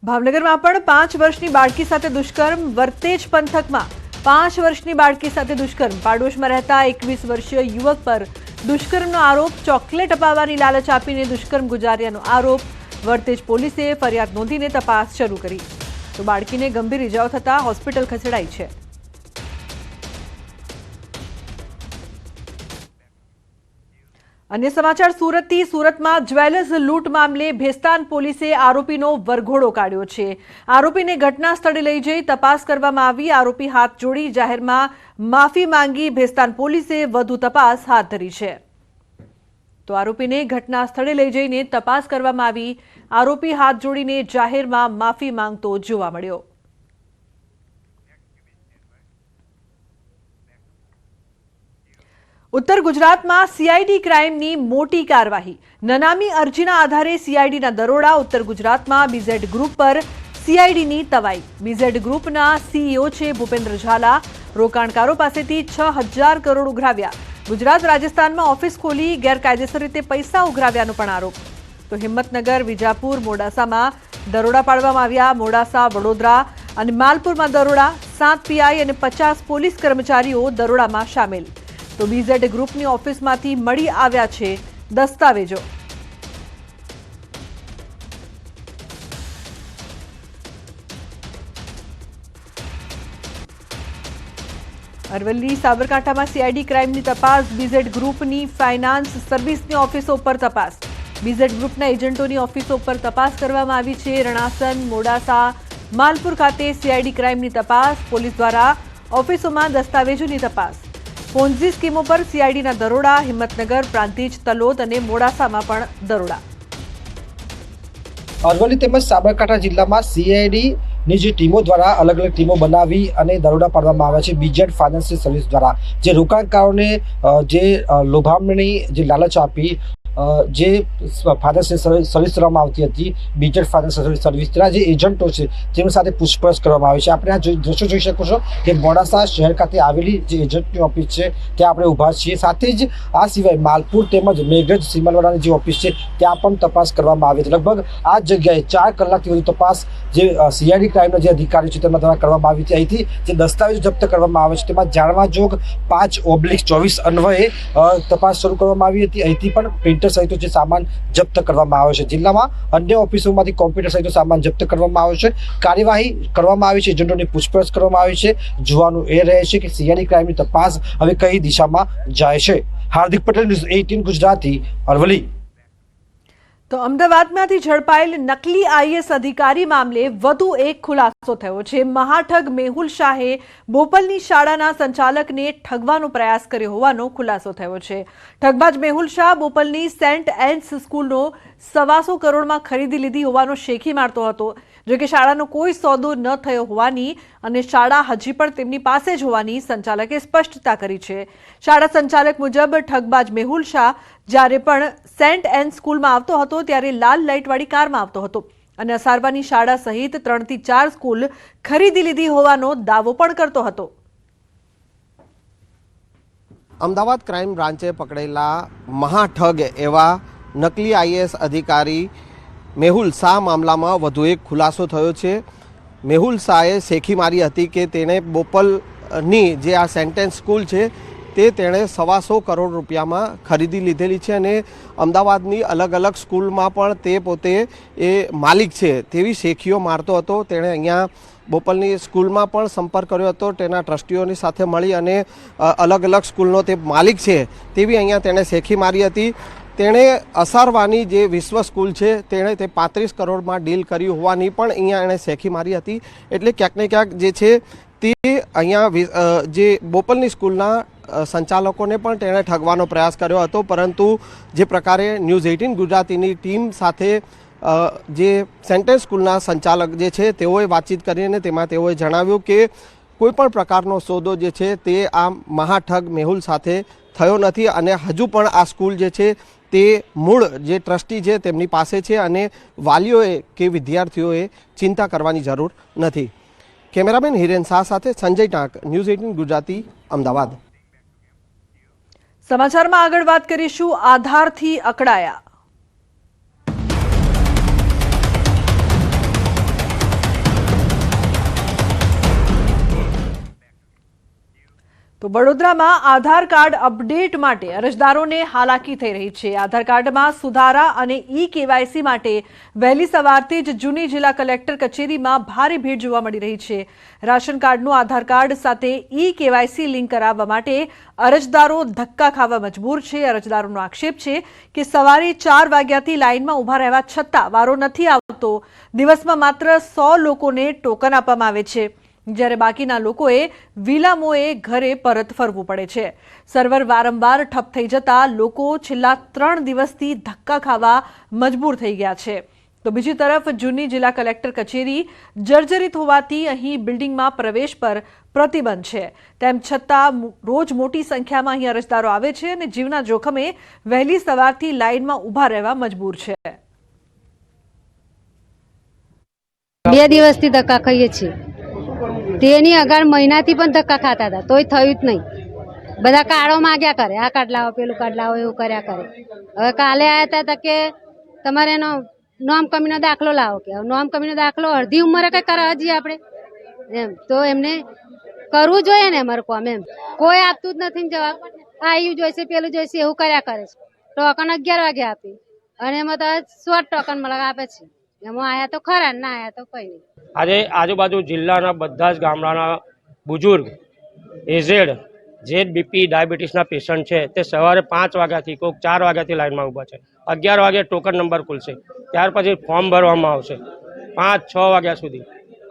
ભાવનગરમાં પણ 5 વર્ષની બાળકી સાથે દુષ્કર્મ। વર્તેજ પંથકમાં 5 વર્ષની બાળકી સાથે દુષ્કર્મ। પાડોશમાં રહેતા 21 વર્ષીય યુવક પર દુષ્કર્મનો આરોપ। ચોકલેટ અપાવવાની લાલચ આપીને દુષ્કર્મ ગુજાર્યાનો આરોપ। વર્તેજ પોલીસે ફરિયાદ નોંધીને તપાસ શરૂ કરી તો બાળકીને ગંભીર ઇજાઓ થતા હોસ્પિટલ ખસેડાઈ છે। अन्य समाचार सूरतथी। सूरतમાં જ્વેલર્સ લૂંટ મામલે ભેસ્તાન પોલીસે આરોપીનો વરઘોડો કાઢ્યો છે। આરોપીને ઘટના સ્થળે લઈ જઈ તપાસ કરવામાં આવી। આરોપી હાથ જોડી જાહેરમાં માફી માંગી ભેસ્તાન પોલીસે વધુ તપાસ હાથ ધરી છે। તો આરોપીને ઘટના સ્થળે લઈ જઈને તપાસ કરવામાં આવી। આરોપી હાથ જોડીને જાહેરમાં માફી માંગતો જોવા મળ્યો। उत्तर गुजरात में सीआईडी क्राइम की मोटी कार्यवाही। ननामी अर्जीना आधारे सीआईडी दरोड़ा। उत्तर गुजरात में बीजेड ग्रुप पर सीआईडी की तवाई। बीजेड ग्रुपना सीईओ है भूपेन्द्र झाला। रोकाणकारों पासेथी 6000 करोड़ उघराव्या। गुजरात राजस्थान में ऑफिस खोली गैरकायदेसर रीते पैसा उघराव्यानो पण आरोप। तो हिम्मतनगर, विजापुर, मोडासा में दरोड़ा पाडवामां आव्या। मोडासा, वडोदरा और मालपुर में दरोड़ा। 7 पीआई और 50 पोलीस कर्मचारीओ दरोड़ा में शामिल। तो बीजेड ग्रुपनी ऑफिसमांथी मળી આવ્યા છે દસ્તાવેજો। અરવલ્લી સાબરકાંઠામાં सीआईडी क्राइमની તપાસ। बीजेड ग्रुपની फाइनांस सर्विसની ઓફિસો પર તપાસ। बीजेड ग्रुपના એજન્ટોની ઓફિસો પર તપાસ કરવામાં આવી છે। રણાસન, મોડાસા, માલપુર ખાતે सीआईडी क्राइमની તપાસ। પોલીસ દ્વારા ઓફિસોમાં દસ્તાવેજોની તપાસ। પોન્ઝી સ્કીમો પર सीआईडी दरोड़ा। हिम्मतनगर, प्रांतिज, तलोद और मोडासा में पण दरोड़ा। अरवली तेमज साबरकांठा जिल्ला में सीआईडी ની જે ટીમો દ્વારા અલગ અલગ ટીમો બનાવી અને દરોડા પાડવામાં આવ્યા છે। બીજેડ ફાઇનાન્શિયલ સર્વિસ દ્વારા જે રોકાણકારોને જે લોભામણી જે લાલચ આપી જે ફાઇનાન્શિયલ સર્વિસ કરવામાં આવતી હતી બીજેડ ફાઇનાન્શિયલ સર્વિસના જે એજન્ટો છે તેમની સાથે પૂછપરછ કરવામાં આવી છે। આપણે આ દ્રશ્યો જોઈ શકો છો કે મોડાસા શહેર ખાતે આવેલી જે એજન્ટની ઓફિસ છે ત્યાં આપણે ઊભા છીએ। સાથે જ આ સિવાય માલપુર તેમજ મેઘરજ સીમાલવાડાની જે ઓફિસ છે ત્યાં પણ તપાસ કરવામાં આવી હતી। લગભગ આ જગ્યાએ 4 કલાકથી વધુ તપાસ જે सीआईडी ક્રાઇમના જે અધિકારીઓ છે તેમના દ્વારા કરવામાં આવી હતી। અહીંથી જે દસ્તાવેજો જપ્ત કરવામાં આવે છે તેમાં જાણવા જોગ 5/24 અન્વયે તપાસ શરૂ કરવામાં આવી હતી। અહીંથી પણ પ્રિન્ટર સહિત જે સામાન જપ્ત કરવામાં આવ્યો છે। જિલ્લામાં અન્ય ઓફિસોમાંથી કોમ્પ્યુટર સહિત સામાન જપ્ત કરવામાં આવ્યો છે। કાર્યવાહી કરવામાં આવી છે, એજન્ટોની પૂછપરછ કરવામાં આવી છે। જોવાનું એ રહે છે કે सीआईडी ક્રાઇમની તપાસ હવે કઈ દિશામાં જાય છે। હાર્દિક પટેલ, ન્યૂઝ 18 ગુજરાતી, અરવલી। તો અમદાવાદમાંથી ઝડપાયેલ નકલી આઈએએસ અધિકારી મામલે વધુ એક ખુલાસો થયો છે। મહાઠગ મેહુલ શાહે બોપલની શાળાના સંચાલકને ઠગવાનો પ્રયાસ કર્યો હોવાનો ખુલાસો થયો છે। ઠગબાજ મેહુલ શાહ બોપલની સેન્ટ એન્સ સ્કૂલનો 125 કરોડમાં ખરીદી લીધી હોવાનો શેખી મારતો હતો, જો કે શાળાનો કોઈ સોદો ન થયો હોવાની અને શાળા હજી પણ તેમની પાસે જ હોવાની સંચાલકે સ્પષ્ટતા કરી છે। શાળા સંચાલક મુજબ ઠગબાજ મેહુલ શાહ જ્યારે પણ સેન્ટ એન સ્કૂલમાં આવતો હતો ત્યારે લાલ લાઇટવાળી કારમાં આવતો હતો અને અસારવાની શાળા સહિત 3 થી 4 સ્કૂલ ખરીદી લીધી હોવાનો દાવો પણ કરતો હતો। અમદાવાદ ક્રાઇમ બ્રાન્ચે પકડેલા મહાઠગ એવા નકલી આઈએએસ અધિકારી મેહુલ શાહ મામલામાં વધુ એક ખુલાસો થયો છે। મેહુલ શાહે શેખી મારી હતી કે તેણે બોપલની જે આ સેન્ટેન્સ સ્કૂલ છે તે તેણે 125 કરોડ રૂપિયામાં ખરીદી લીધેલી છે અને અમદાવાદની અલગ અલગ સ્કૂલમાં પણ તે પોતે એ માલિક છે તેવી શેખીઓ મારતો હતો। તેણે અહીંયા બોપલની સ્કૂલમાં પણ સંપર્ક કર્યો હતો, તેના ટ્રસ્ટીઓની સાથે મળી અને અલગ અલગ સ્કૂલનો તે માલિક છે તેવી અહીંયા તેણે શેખી મારી હતી। તેણે અસારવાની જે વિશ્વ સ્કૂલ છે તેણે તે 35 કરોડમાં ડીલ કરી હોવાની પણ અહીંયા એણે શેખી મારી હતી। એટલે ક્યાંક ને ક્યાંક જે છે તે અહીંયા જે બોપલની સ્કૂલના સંચાલકોને પણ તેણે ઠગવાનો પ્રયાસ કર્યો હતો, પરંતુ જે પ્રકારે ન્યૂઝ 18 ગુજરાતીની ટીમ સાથે જે સેન્ટેન્સ સ્કૂલના સંચાલક જે છે તેઓએ વાતચીત કરીને તેમાં તેઓએ જણાવ્યું કે કોઈપણ પ્રકારનો સોદો જે છે તે આ મહાઠગ મેહુલ સાથે થયો નથી અને હજુ પણ આ સ્કૂલ જે છે તે મૂળ જે ટ્રસ્ટી છે તેમની પાસે છે અને વાલીઓએ કે વિદ્યાર્થીઓએ ચિંતા કરવાની જરૂર નથી। કેમેરામેન હિરેન શાહ સાથે સંજય ટાંક, ન્યૂઝ 18 ગુજરાતી, અમદાવાદ। સમાચારમાં આગળ વાત કરીશું આધારથી અકળાયા। વડોદરામાં આધાર કાર્ડ અપડેટ માટે અરજદારોને હાલાકી થઈ રહી છે। આધાર કાર્ડમાં સુધારા અને ઈ-કેવાયસી માટે વહેલી સવારથી જ જૂની જિલ્લા કલેક્ટર કચેરીમાં ભારે ભીડ જોવા મળી રહી છે। રાશન કાર્ડનું આધાર કાર્ડ સાથે ઈ-કેવાયસી લિંક કરાવવા માટે અરજદારો ધક્કા ખાવા મજબૂર છે। અરજદારોનો આક્ષેપ છે કે સવારે 4 વાગ્યાથી લાઇનમાં ઊભા રહેવા છતાં વારો નથી આવતો। દિવસમાં માત્ર 100 લોકોને ટોકન આપવામાં આવે છે, જ્યારે બાકીના લોકોએ વિલામોએ ઘરે પરત ફરવું પડે છે। સર્વર વારંવાર ઠપ થઈ જતા લોકો છેલ્લા 3 દિવસથી ધક્કા ખાવા મજબૂર થઈ ગયા છે। તો બીજી તરફ જૂની જિલ્લા કલેક્ટર કચેરી જર્જરિત હોવાથી અહીં બિલ્ડિંગમાં પ્રવેશ પર પ્રતિબંધ છે। તેમ છતાં રોજ મોટી સંખ્યામાં અહીં અરજદારો આવે છે અને જીવના જોખમે વહેલી સવારથી લાઇનમાં ઊભા રહેવા મજબૂર છે। 2 દિવસથી ધક્કા ખાઈએ છીએ। તેની આગળ મહિનાથી પણ ધક્કા ખાતા હતા, તોય થયું જ નહીં। બધા કાર્ડો માગ્યા કરે, આ કાર્ડ લાવો, પેલું કાર્ડ લાવો, એવું કર્યા કરે। હવે કાલે આવ્યા હતા કે તમારે એનો નોમ કમીનો દાખલો લાવો, કે નોમ કમીનો દાખલો અડધી ઉંમરે કઈ કરાવવા જઈએ આપણે એમ, તો એમને કરવું જોઈએ ને અમારું કામ એમ। કોઈ આપતું જ નથી જવાબ, આયુ જોઈશે, પેલું જોઈશે, એવું કર્યા કરે છે। ટોકન 11 વાગે આપી અને એમાં તો શોર્ટ ટોકન મળે આપે છે। એમાં આયા તો ખરા, ના આયા તો કઈ નહીં। આજે આજુબાજુ જિલ્લાના બધા જ ગામડાના બુજુર્ગ, એઝેડ, જે બીપી ડાયાબિટીસના પેશન્ટ છે તે સવારે 5 વાગ્યાથી કોઈક 4 વાગ્યાથી લાઇનમાં ઊભા છે। 11 વાગે ટોકન નંબર ખુલશે, ત્યાર પછી ફોર્મ ભરવામાં આવશે। 5-6 વાગ્યા સુધી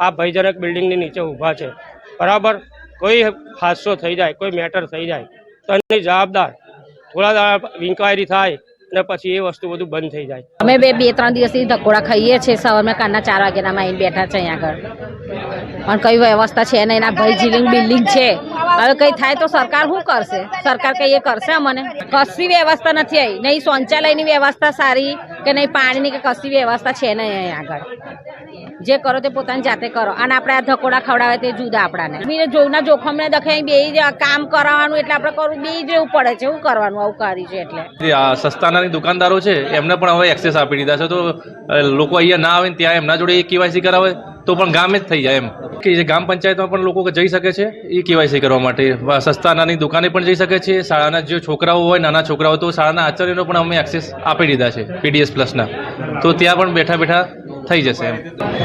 આ ભયજનક બિલ્ડિંગની નીચે ઊભા છે। બરાબર, કોઈ હાદસો થઈ જાય, કોઈ મેટર થઈ જાય તો એની જવાબદાર થોડા દાડા ઇન્ક્વાયરી થાય અને પછી એ વસ્તુ બધું બંધ થઈ જાય। અમે 2-3 દિવસથી ધકોડા ખાઈએ છીએ। સવારમાં કારના 4 વાગ્યાના આવીને બેઠા છે અહીંયા આગળ, પણ કઈ વ્યવસ્થા છે ને, એના ભાઈ જીલિંગ બિલ્ડિંગ છે। હવે કઈ થાય તો સરકાર શું કરશે? સરકાર કઈ એ કરશે? અમને કશી વ્યવસ્થા નથી આવી, નહીં શૌચાલયની વ્યવસ્થા સારી કે નહીં પાણીની કે કશી વ્યવસ્થા છે નહીં અહીંયા આગળ। જે કરો તે પોતાની જાતે કરો, અને આપણે આ ધકોડા ખવડાવે તે જુદા આપણાને જોના જોખમને દખે બે કામ કરાવવાનું એટલે આપણે કરવું બે જેવું પડે છે। શું કરવાનું આવું કરી છે એટલે સસ્તાનાની દુકાનદારો છે એમને પણ હવે એક્સેસ આપી દીધા છે, તો લોકો અહીંયા ના આવે ત્યાં એમના જોડે કેવાયસી કરાવે તો પણ ગામે જ થઈ જાય એમ, કે જે ગ્રામ પંચાયતમાં પણ લોકો જઈ શકે છે એ કેવાયસી કરવા માટે। સસ્તા નાની દુકાને પણ જઈ શકે છે। શાળાના જે છોકરાઓ હોય, નાના છોકરાઓ, તો શાળાના આચાર્યનો પણ અમે એક્સેસ આપી દીધા છે PDS પ્લસના, તો ત્યાં પણ બેઠા બેઠા થઈ જશે એમ।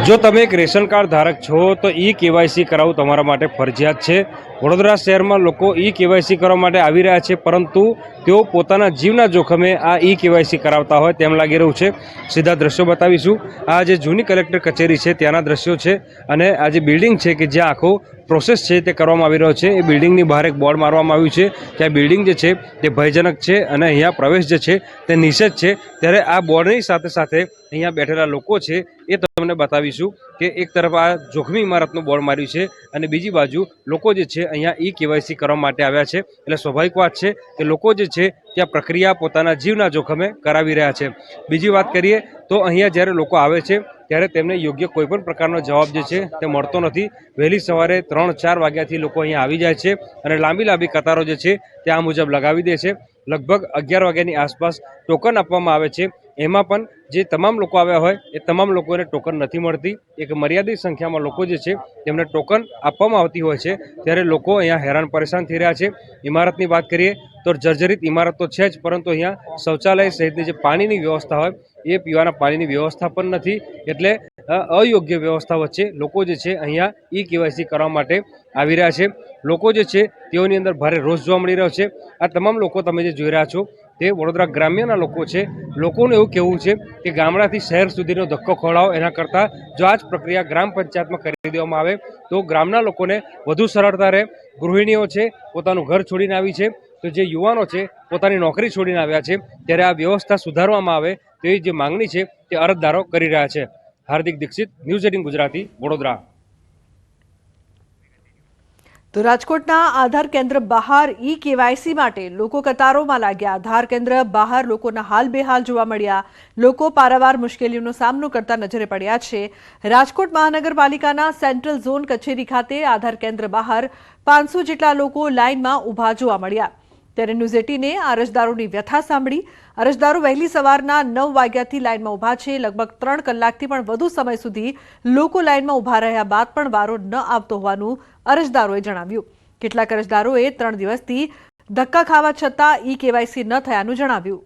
જો તમે એક રેશન કાર્ડ ધારક છો તો ઈ-કેવાયસી કરાવવું તમારા માટે ફરજિયાત છે। વડોદરા શહેરમાં લોકો ઈ-કેવાયસી કરવા માટે આવી રહ્યા છે, પરંતુ તેઓ પોતાના જીવના જોખમે આ ઈ-કેવાયસી કરાવતા હોય તેમ લાગી રહ્યું છે। સીધા દ્રશ્યો બતાવીશું। આ જે જૂની કલેક્ટર કચેરી છે ત્યાંના દ્રશ્યો છે, અને આ જે બિલ્ડિંગ છે કે જ્યાં આખો પ્રોસેસ છે તે કરવામાં આવી રહ્યો છે। એ બિલ્ડિંગની બહાર એક બોર્ડ મારવામાં આવ્યું છે કે આ બિલ્ડિંગ જે છે તે ભયજનક છે અને અહીંયા પ્રવેશ જે છે તે નિષેધ છે। ત્યારે આ બોર્ડની સાથે સાથે અહીંયા બેઠેલા લોકો છે એ તમને બતાવીશું કે એક તરફ આ જોખમી ઇમારતનું બોર્ડ માર્યું છે અને બીજી બાજુ લોકો જે છે અહીંયા ઈ-કેવાયસી કરવા માટે આવ્યા છે। એટલે સ્વાભાવિક વાત છે કે લોકો જે છે ત્યાં પ્રક્રિયા પોતાના જીવના જોખમે કરાવી રહ્યા છે। બીજી વાત કરીએ તો અહીંયા જ્યારે લોકો આવે છે ત્યારે તેમને યોગ્ય કોઈપણ પ્રકારનો જવાબ જે છે તે મળતો નથી। વહેલી સવારે 3-4 વાગ્યાથી લોકો અહીંયા આવી જાય છે અને લાંબી કતારો જે છે તે આ મુજબ લગાવી દે છે। લગભગ 11 વાગ્યાની આસપાસ ટોકન આપવામાં આવે છે। એમાં પણ જે તમામ લોકો આવ્યા હોય એ તમામ લોકોને ટોકન નથી મળતી। એક મર્યાદિત સંખ્યામાં લોકો જે છે તેમને ટોકન આપવામાં આવતી હોય છે, ત્યારે લોકો અહીંયા હેરાન પરેશાન થઈ રહ્યા છે। ઇમારતની વાત કરીએ તો જર્જરિત ઇમારત તો છે જ, પરંતુ અહીંયા શૌચાલય સહિતની જે પાણીની વ્યવસ્થા હોય એ પીવાના પાણીની વ્યવસ્થા પણ નથી। એટલે અયોગ્ય વ્યવસ્થા વચ્ચે લોકો જે છે અહીંયા ઈ-કેવાયસી કરવા માટે આવી રહ્યા છે। લોકો જે છે તેઓની અંદર ભારે રોષ જોવા મળી રહ્યો છે। આ તમામ લોકો તમે જે જોઈ રહ્યા છો તે વડોદરા ગ્રામ્યના લોકો છે। લોકોનું એવું કહેવું છે કે ગામડાથી શહેર સુધીનો ધક્કો ખવડાવો એના કરતાં જો આ જ પ્રક્રિયા ગ્રામ પંચાયતમાં કરી દેવામાં આવે તો ગામના લોકોને વધુ સરળતા રહે। ગૃહિણીઓ છે પોતાનું ઘર છોડીને આવી છે, તો જે યુવાનો છે પોતાની નોકરી છોડીને આવ્યા છે, ત્યારે આ વ્યવસ્થા સુધારવામાં આવે તેવી જે માંગણી છે તે અરજદારો કરી રહ્યા છે। હાર્દિક દીક્ષિત, ન્યૂઝ 18 ગુજરાતી, વડોદરા। તો રાજકોટના આધાર કેન્દ્ર બહાર ઈ-કેવાયસી માટે લોકો કતારોમાં લાગ્યા। આધાર કેન્દ્ર બહાર લોકોના હાલ બેહાલ જોવા મળ્યા। લોકો પારાવાર મુશ્કેલીઓનો સામનો કરતા નજરે પડ્યા છે। રાજકોટ મહાનગરપાલિકાના સેન્ટ્રલ ઝોન કચેરી ખાતે આધાર કેન્દ્ર બહાર 500 જેટલા લોકો લાઇનમાં ઊભા જોવા મળ્યા। ત્યારે ન્યૂઝ 18એ અરજદારોની વ્યથા સાંભળી। અરજદારો વહેલી સવારના 9 વાગ્યાથી લાઇનમાં ઊભા છે। લગભગ 3 કલાકથી પણ વધુ સમય સુધી લોકો લાઇનમાં ઊભા રહ્યા બાદ પણ વારો ન આવતો હોવાનું અરજદારોએ જણાવ્યું। કેટલાક અરજદારોએ 3 દિવસથી ધક્કા ખાવા છતાં ઈ-કેવાયસી ન થયાનું જણાવ્યું.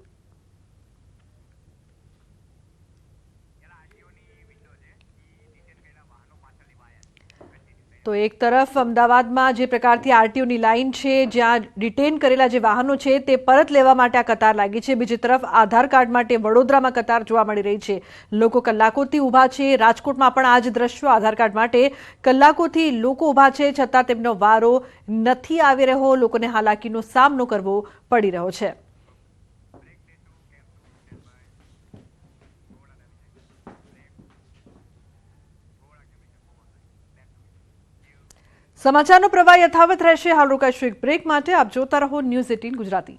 તો એક તરફ અમદાવાદમાં જે પ્રકારથી આરટીઓની લાઇન છે, જ્યાં ડિટેન કરેલા જે વાહનો છે તે પરત લેવા માટે આ કતાર લાગી છે. બીજી તરફ આધાર કાર્ડ માટે વડોદરામાં કતાર જોવા મળી રહી છે. લોકો કલાકોથી ઊભા છે. રાજકોટમાં પણ આ જ દ્રશ્યો, આધાર કાર્ડ માટે કલાકોથી લોકો ઊભા છે, છતાં તેમનો વારો નથી આવી રહ્યો. લોકોને હાલાકીનો સામનો કરવો પડી રહ્યો છે. સમાચારનો પ્રવાહ યથાવત રહેશે. હાલ રોકાઈશું એક બ્રેક માટે. આપ જોતા રહો ન્યૂઝ 18 ગુજરાતી.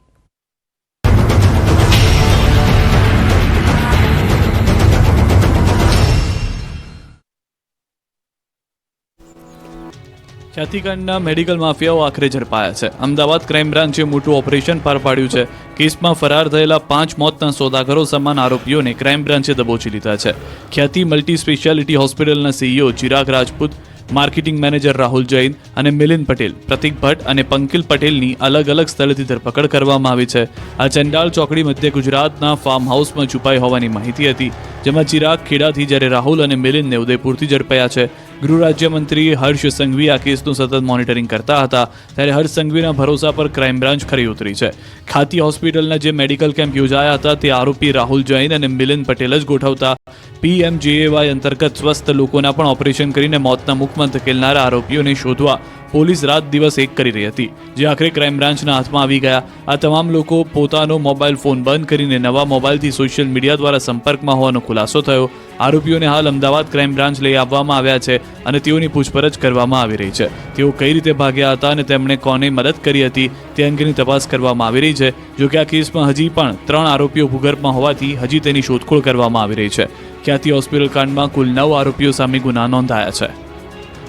ખ્યાતિકાંડના મેડિકલ માફિયાઓ આખરે ઝડપાયા છે. અમદાવાદ ક્રાઇમ બ્રાન્ચે મોટું ઓપરેશન પાર પાડ્યું છે. કેસમાં ફરાર થયેલા 5 મોતના સોદાગરો સમાન આરોપીઓને ક્રાઇમ બ્રાન્ચે દબોચી લીધા છે. ખ્યાતિ મલ્ટી સ્પેશિયાલિટી હોસ્પિટલના CEO Chirag Rajput, marketing manager Rahul Jain અને મિલિંદ પટેલ, પ્રતિક ભટ્ટ અને પંકિલ પટેલની અલગ અલગ સ્થળેથી ધરપકડ કરવામાં આવી છે. આ ચંડાળ ચોકડી મધ્ય ગુજરાતના ફાર્મ હાઉસમાં છુપાઈ હોવાની માહિતી હતી, જેમાં ચિરાગ ખેડાથી જ્યારે રાહુલ અને મિલિંદને ઉદયપુરથી ઝડપાયા છે. ગૃહ રાજ્યમંત્રી હર્ષ સંઘવી આ કેસનું સતત મોનિટરિંગ કરતા હતા, ત્યારે હર્ષ સંઘવીના ભરોસા પર ક્રાઇમ બ્રાન્ચ ખરી ઉતરી છે. ખ્યાતિ હોસ્પિટલના જે મેડિકલ કેમ્પ યોજાયા હતા તે આરોપી રાહુલ જૈન અને મિલિંદ પટેલ જ ગોઠવતા. PMJAY અંતર્ગત સ્વસ્થ લોકોના પણ ઓપરેશન કરીને મોતના મુખમાં ધકેલનારા આરોપીઓને શોધવા પોલીસ રાત દિવસ એક કરી રહી હતી, જે આખરે ક્રાઇમ બ્રાન્ચના હાથમાં આવી ગયા. આ તમામ લોકો પોતાનો મોબાઈલ ફોન બંધ કરીને નવા મોબાઈલથી સોશિયલ મીડિયા દ્વારા સંપર્કમાં હોવાનો ખુલાસો થયો. આરોપીઓને હાલ અમદાવાદ ક્રાઇમ બ્રાન્ચ લઈ આવવામાં આવ્યા છે અને તેઓની પૂછપરછ કરવામાં આવી રહી છે. તેઓ કઈ રીતે ભાગ્યા હતા અને તેમણે કોને મદદ કરી હતી તે અંગેની તપાસ કરવામાં આવી રહી છે. જોકે આ કેસમાં હજી પણ 3 આરોપીઓ ભૂગર્ભમાં હોવાથી હજી તેની શોધખોળ કરવામાં આવી રહી છે. ખ્યાતિ હોસ્પિટલ કાંડમાં કુલ 9 આરોપીઓ સામે ગુના નોંધાયા છે,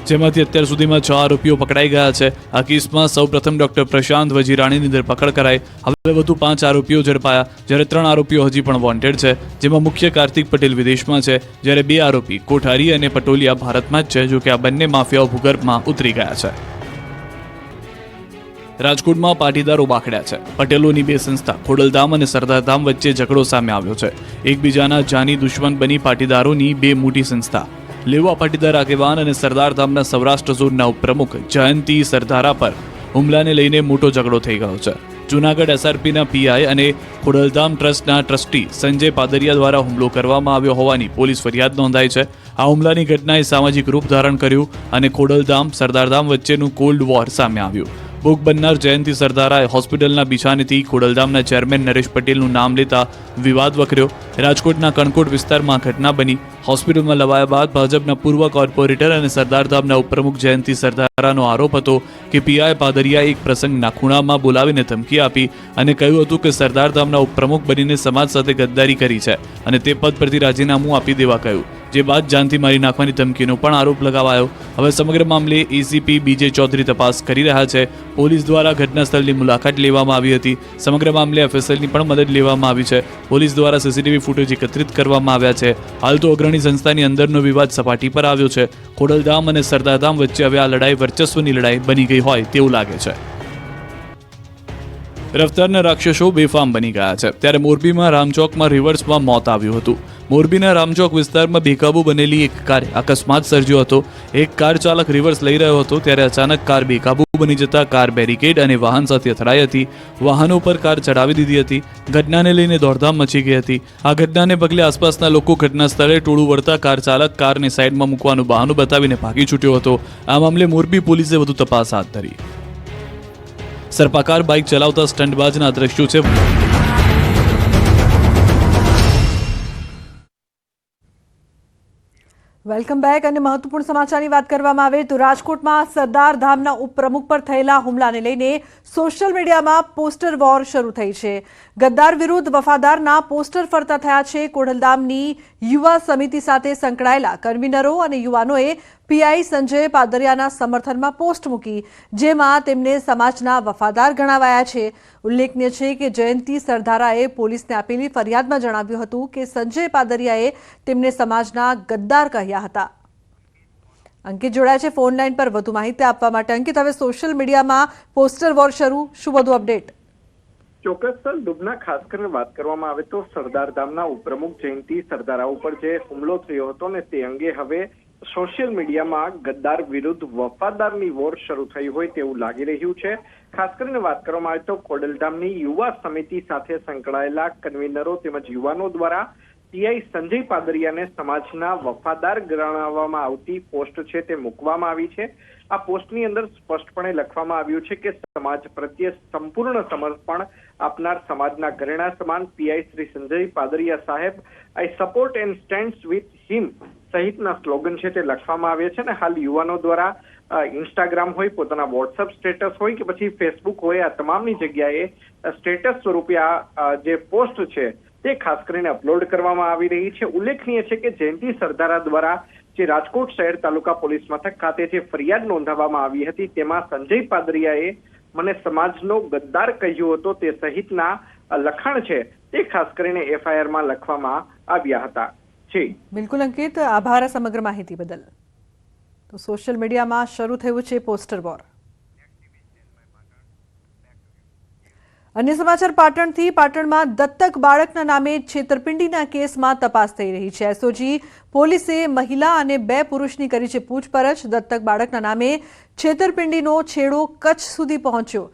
જેમાંથી અત્યાર સુધીમાં 6 આરોપીઓ પકડાઈ ગયા છે. આ કેસમાં સૌપ્રથમ ડોક્ટર પ્રશાંત વજીરાણીની ધરપકડ કરાઈ. હવે વધુ 5 આરોપીઓ ઝડપાયા, જ્યારે 3 આરોપીઓ હજી પણ વોન્ટેડ છે, જેમાં મુખ્ય કાર્તિક પટેલ વિદેશમાં છે, જ્યારે 2 આરોપી કોઠારી અને પટોલિયા ભારતમાં જ છે. જોકે આ બંને માફિયાઓ ભૂગર્ભમાં ઉતરી ગયા છે. રાજકોટમાં પાટીદારો બાખડ્યા છે. પટેલોની 2 સંસ્થા ખોડલધામ અને સરદારધામ વચ્ચે ઝઘડો સામે આવ્યો છે. એકબીજાના જાની દુશ્મન બની પાટીદારોની 2 મોટી સંસ્થા લેવા પાટીદાર આગેવાન અને સરદારધામના સૌરાષ્ટ્ર ઝોનના ઉપપ્રમુખ જયંતિ સરદારા પર હુમલાને લઈને મોટો ઝઘડો થઈ ગયો છે. જૂનાગઢ SRPના PI અને ખોડલધામ ટ્રસ્ટના ટ્રસ્ટી સંજય પાદરિયા દ્વારા હુમલો કરવામાં આવ્યો હોવાની પોલીસ ફરિયાદ નોંધાઈ છે. આ હુમલાની ઘટનાએ સામાજિક રૂપ ધારણ કર્યું અને ખોડલધામ સરદારધામ વચ્ચેનું કોલ્ડ વોર સામે આવ્યું. ભોગ બનનાર જયંતિ સરદારાએ હોસ્પિટલના બિછાનેથી ખોડલધામના ચેરમેન નરેશ પટેલનું નામ લેતા વિવાદ વકર્યો. રાજકોટના કણકોટ વિસ્તારમાં ઘટના બની. હોસ્પિટલમાં લવાયા બાદ ભાજપના પૂર્વ કોર્પોરેટર અને સરદારધામના ઉપપ્રમુખ જયંતિ સરદારાનો આરોપ હતો કે PI પાદરિયાએ એક પ્રસંગના ખૂણામાં બોલાવીને ધમકી આપી અને કહ્યું હતું કે સરદારધામના ઉપપ્રમુખ બનીને સમાજ સાથે ગદ્દારી કરી છે અને તે પદ પરથી રાજીનામું આપી દેવા કહ્યું, જે બાદ જાનથી મારી નાખવાની ધમકીનો પણ આરોપ લગાવાયો. હવે સમગ્ર મામલે ACP BJ ચૌધરી તપાસ કરી રહ્યા છે. પોલીસ દ્વારા ઘટના સ્થળની મુલાકાત લેવામાં આવી હતી. સમગ્ર મામલે FSLની પણ મદદ લેવામાં આવી છે. પોલીસ દ્વારા CCTV ફૂટેજ એકત્રિત કરવામાં આવ્યા છે. હાલ તો અગ્રણી સંસ્થાની અંદરનો વિવાદ સપાટી પર આવ્યો છે. ખોડલધામ અને સરદારધામ વચ્ચે હવે આ લડાઈ વર્ચસ્વની લડાઈ બની ગઈ હોય તેવું લાગે છે. રફતારના રાક્ષસો બેફામ બની ગયા છે, ત્યારે મોરબીમાં રામચોકમાં રિવર્સમાં મોત આવ્યું હતું. મોરબીના રામચોક વિસ્તારમાં બેકાબુ બનેલી એક કારે અકસ્માત સર્જ્યો હતો. એક કાર ચાલક રિવર્સ લઈ રહ્યો હતો, ત્યારે અચાનક કાર બેકાબુ બની જતા કાર બેરિકેડ અને વાહન સાથે અથડાઈ હતી. વાહનો પર કાર ચડાવી દીધી હતી. ઘટનાને લઈને દોડધામ મચી ગઈ હતી. આ ઘટનાને પગલે આસપાસના લોકો ઘટના સ્થળે ટોળું વળતા કાર ચાલક કારને સાઈડમાં મૂકવાનું બહાનું બતાવીને ભાગી છૂટ્યો હતો. આ મામલે મોરબી પોલીસે વધુ તપાસ હાથ ધરી. સર્પાકાર બાઇક ચલાવતા સ્ટંટબાજના દ્રશ્યો છે. Welcome back. અને મહત્વપૂર્ણ સમાચારની વાત કરવામાં આવે તો રાજકોટમાં સરદાર ધામના ઉપપ્રમુખ પર થયેલા હુમલાને લઈને સોશિયલ મીડિયામાં પોસ્ટર વોર શરૂ થઈ છે. ગદ્દાર વિરુદ્ધ વફાદારના પોસ્ટર ફરતા થયા છે. ખોડલધામની યુવા સમિતિ સાથે સંકળાયેલા કન્વીનરો અને યુવાનોએ PI સંજય પાદરિયાના સમર્થનમાં પોસ્ટ મૂકી, જેમાં તેમને સમાજના વફાદાર ગણાવાયા છે. ઉલ્લેખનીય છે કે જયંતિ સરદારાએ પોલીસને આપેલી ફરિયાદમાં જણાવ્યું હતું કે સંજય પાદરિયાએ તેમને સમાજના ગદ્દાર કહ્યા હતા. અંકિત જોડાયા છે ફોન લાઈન પર વધુ માહિતી આપવા માટે. અંકિત, હવે સોશિયલ મીડિયામાં પોસ્ટર વોર શરૂ, શું વધુ અપડેટ? ચોક્કસ સર, ડૂબના ખાસ કરીને વાત કરવામાં આવે તો સરદારધામના ઉપપ્રમુખ જયંતિ સરદારા ઉપર જે હુમલો થયો હતો ને તે અંગે હવે સોશિયલ મીડિયામાં ગદ્દાર વિરુદ્ધ વફાદારની વોર શરૂ થઈ હોય તેવું લાગી રહ્યું છે. ખાસ કરીને વાત કરવામાં આવે તો ખોડલધામની યુવા સમિતિ સાથે સંકળાયેલા કન્વીનરો તેમજ યુવાનો દ્વારા પીઆઈ સંજય પાદરિયાને સમાજના વફાદાર ગણાવવામાં આવતી પોસ્ટ છે તે મૂકવામાં આવી છે. આ પોસ્ટની અંદર સ્પષ્ટપણે લખવામાં આવ્યું છે કે સમાજ પ્રત્યે સંપૂર્ણ સમર્પણ આપનાર સમાજના ઘરેણા સમાન પીઆઈ શ્રી સંજય પાદરિયા સાહેબ, આઈ support and stands with him સહિતના સ્લોગન છે તે લખવામાં આવ્યા છે. અને હાલ યુવાનો દ્વારા ઇન્સ્ટાગ્રામ હોય, પોતાના વોટ્સઅપ સ્ટેટસ હોય કે પછી ફેસબુક હોય, આ તમામની જગ્યાએ સ્ટેટસ સ્વરૂપે આ જે પોસ્ટ છે તે ખાસ કરીને અપલોડ કરવામાં આવી રહી છે. ઉલ્લેખનીય છે કે જયંતિ સરદારા દ્વારા જે રાજકોટ શહેર તાલુકા પોલીસ મથક ખાતે જે ફરિયાદ નોંધાવવામાં આવી હતી તેમાં સંજય પાદરિયાએ મને સમાજનો ગદ્દાર કહ્યું હતો તે સહિતના લખાણ છે તે ખાસ કરીને એફઆઈઆરમાં લખવામાં આવ્યા હતા. બિલકુલ અંકિત, આભાર સમગ્ર માહિતી બદલ. તો સોશિયલ મીડિયામાં શરૂ થયું છે પોસ્ટર વોર. અન્ય સમાચાર પાટણથી. પાટણમાં દત્તક બાળકના નામે છેતરપિંડીના કેસમાં તપાસ થઈ રહી છે. એસઓજી પોલીસે મહિલા અને 2 પુરુષની કરી છે પૂછપરછ. દત્તક બાળકના નામે છેતરપિંડીનો છેડો કચ્છ સુધી પહોંચ્યો.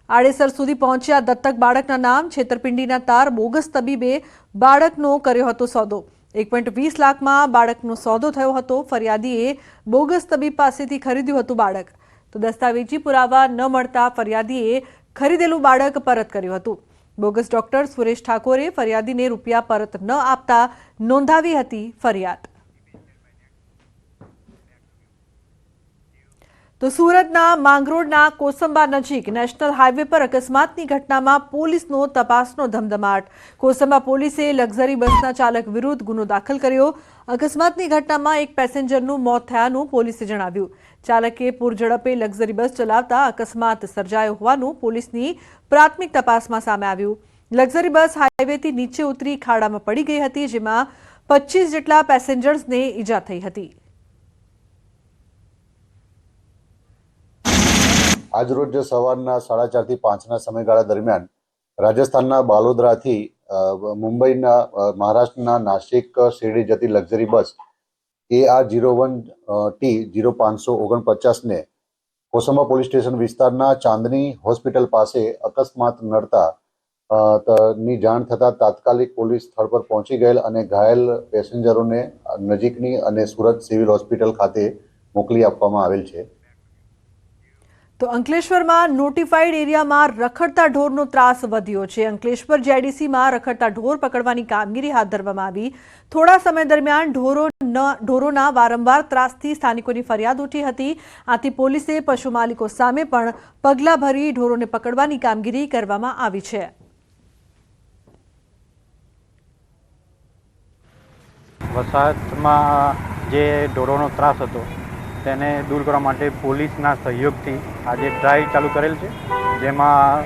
આડેસર સુધી પહોંચ્યા દત્તક બાળકના નામ. છેતરપિંડીના તાર બોગસ તબીબે બાળકનો કર્યો હતો સોદો. 1.20 લાખમાં બાળકનો સોદો થયો હતો. ફરિયાદીએ બોગસ તબીબ પાસેથી ખરીદ્યું હતું બાળક. તો દસ્તાવેજી પુરાવા ન મળતા ફરિયાદીએ ખરીદેલું બાળક પરત કર્યું હતું. બોગસ ડોક્ટર સુરેશ ઠાકોરે ફરિયાદીને રૂપિયા પરત ન આપતા નોંધાવી હતી ફરિયાદ. તો સુરતના માંગરોળના કોસંબા નજીક નેશનલ હાઈવે પર અકસ્માતની ઘટનામાં પોલીસનો તપાસનો ધમધમાટ. કોસંબા પોલીસે લક્ઝરી બસના ચાલક વિરુદ્ધ ગુનો દાખલ કર્યો. અકસ્માતની ઘટનામાં એક પેસેન્જરનું મોત થયાનું પોલીસે જણાવ્યું. ચાલકે પૂરઝડપે લક્ઝરી બસ ચલાવતા અકસ્માત સર્જાયો હોવાનું પોલીસની પ્રાથમિક તપાસમાં સામે આવ્યું. લક્ઝરી બસ હાઈવેથી નીચે ઉતરી ખાડામાં પડી ગઈ હતી, જેમાં 25 જેટલા પેસેન્જર્સને ઈજા થઈ હતી. આજરોજ સવારના 4:30 થી 5ના સમયગાળા દરમિયાન રાજસ્થાનના બાલોદરાથી મુંબઈના મહારાષ્ટ્રના નાસિક શિરડી જતી લક્ઝરી બસ AR01T0549 ને કોસંબા પોલીસ સ્ટેશન વિસ્તારના ચાંદની હોસ્પિટલ પાસે અકસ્માત નડતા ની જાણ થતાં તાત્કાલિક પોલીસ સ્થળ પર પહોંચી ગયેલ અને ઘાયલ પેસેન્જરોને નજીકની અને સુરત સિવિલ હોસ્પિટલ ખાતે મોકલી આપવામાં આવેલ છે. તો અંકલેશ્વરમાં નોટિફાઈડ એરિયામાં રખડતા ઢોરનો ત્રાસ વધ્યો છે. અંકલેશ્વર જેડીસીમાં રખડતા ઢોર પકડવાની કામગીરી હાથ ધરવામાં આવી. થોડા સમય દરમિયાન ઢોરોના વારંવાર ત્રાસથી સ્થાનિકોની ફરિયાદ ઉઠી હતી. આથી પોલીસે પશુ માલિકો સામે પણ પગલાં ભરી ઢોરોને પકડવાની કામગીરી કરવામાં આવી છે. વસાહતમાં જે ઢોરોનો ત્રાસ હતો તેને દૂર કરવા માટે પોલીસના સહયોગથી આજે ડ્રાઈવ ચાલુ કરેલ છે, જેમાં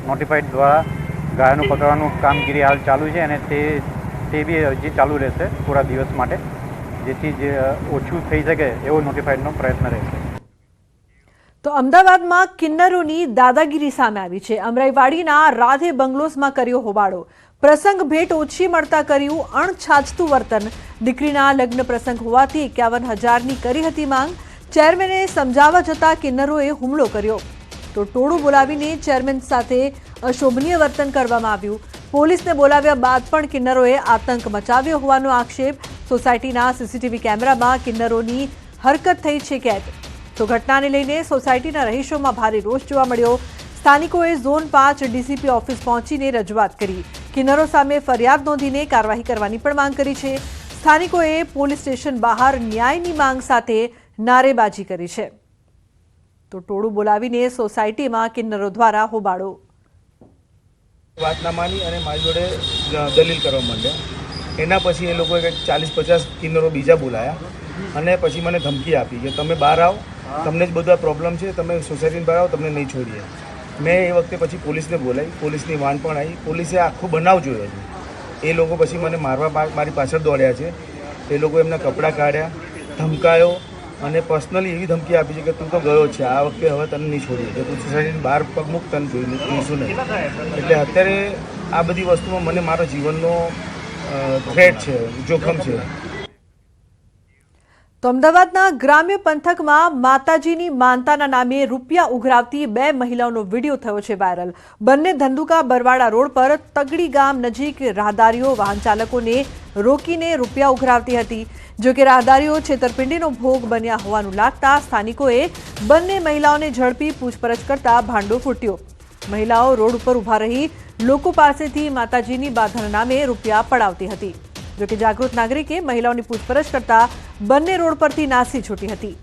નોટિફાઈડ દ્વારા ગાયોનું પકડવાનું કામગીરી હાલ ચાલુ છે અને તે બી હજી ચાલુ રહેશે પૂરા દિવસ માટે, જેથી જે ઓછું થઈ શકે એવો નોટિફાઈડનો પ્રયત્ન રહેશે. તો અમદાવાદમાં કિન્નરોની દાદાગીરી સામે આવી છે. અમરાઈવાડીના રાધે બંગલોઝમાં કર્યો હોબાળો. પ્રસંગ ભેટ ઓછી મળતા કર્યું અણછાજતું વર્તન. દીકરીના લગ્ન પ્રસંગ હોવાથી 51,000ની કરી હતી માંગ. ચેરમેને સમજાવવા જતાં કિન્નરોએ હુમલો કર્યો. તો ટોળું બોલાવીને ચેરમેન સાથે અશોભનીય વર્તન કરવામાં આવ્યું. પોલીસને બોલાવ્યા બાદ પણ કિન્નરોએ આતંક મચાવ્યો હોવાનો આક્ષેપ. સોસાયટીના સીસીટીવી કેમેરામાં કિન્નરોની હરકત થઈ છે કેદ. તો ઘટનાને લઈને સોસાયટીના રહીશોમાં ભારે રોષ જોવા મળ્યો. સ્થાનિકોએ ઝોન 5 ડીસીપી ઓફિસ પહોંચીને રજૂઆત કરી. કિન્નરો સામે ફરિયાદ નોંધીને કાર્યવાહી કરવાની પણ માંગ કરી છે. સ્થાનિકોએ પોલીસ સ્ટેશન બહાર ન્યાયની માંગ સાથે નારેબાજી કરી છે. તો ટોળું બોલાવીને સોસાયટીમાં કિન્નરો દ્વારા હોબાળો. વાત ના માની અને મારી જોડે દલીલ કરવા માંડ્યા. એના પછી એ લોકોએ કંઈક 40-50 કિન્નરો બીજા બોલાયા અને પછી મને ધમકી આપી કે તમે બહાર આવો, તમને જ બધા પ્રોબ્લેમ છે, તમે સોસાયટીની બહાર આવો, તમને નહીં છોડીએ. મેં એ વખતે પછી પોલીસને બોલાવી, પોલીસની વાન પણ આવી. પોલીસે આખો બનાવ જોયો છે. એ લોકો પછી મને મારવા મારી પાછળ દોડ્યા છે. એ લોકો એમના કપડાં કાઢ્યા, ધમકાયો અને પર્સનલી એવી ધમકી આપી છે કે તું તો ગયો છે, આ વખતે હવે તને નહીં છોડીએ, કે તું સોસાયટીની બહાર પગ મૂક, તને જોઈશું નહીં. એટલે અત્યારે આ બધી વસ્તુમાં મને મારા જીવનનો થ્રેટ છે, જોખમ છે. તો અમદાવાદના ગ્રામ્ય પંથકમાં માતાજીની માનતાના નામે રૂપિયા ઉઘરાવતી 2 મહિલાઓનો વિડીયો થયો છે વાયરલ. બંને ધંધુકા બરવાડા રોડ પર તગડી ગામ નજીક રાહદારીઓ વાહન ચાલકોને રોકીને રૂપિયા ઉઘરાવતી હતી. જો કે રાહદારીઓ છેતરપિંડીનો ભોગ બન્યા હોવાનું લાગતા સ્થાનિકોએ બંને મહિલાઓને ઝડપી પૂછપરછ કરતા ભાંડો ફૂટ્યો. મહિલાઓ રોડ ઉપર ઊભા રહી લોકો પાસેથી માતાજીની બાધાના નામે રૂપિયા પડાવતી હતી. જો કે જાગૃત નાગરિકે મહિલાઓની પૂછપરછ કરતા બંને રોડ પરથી નાસી છૂટી હતી.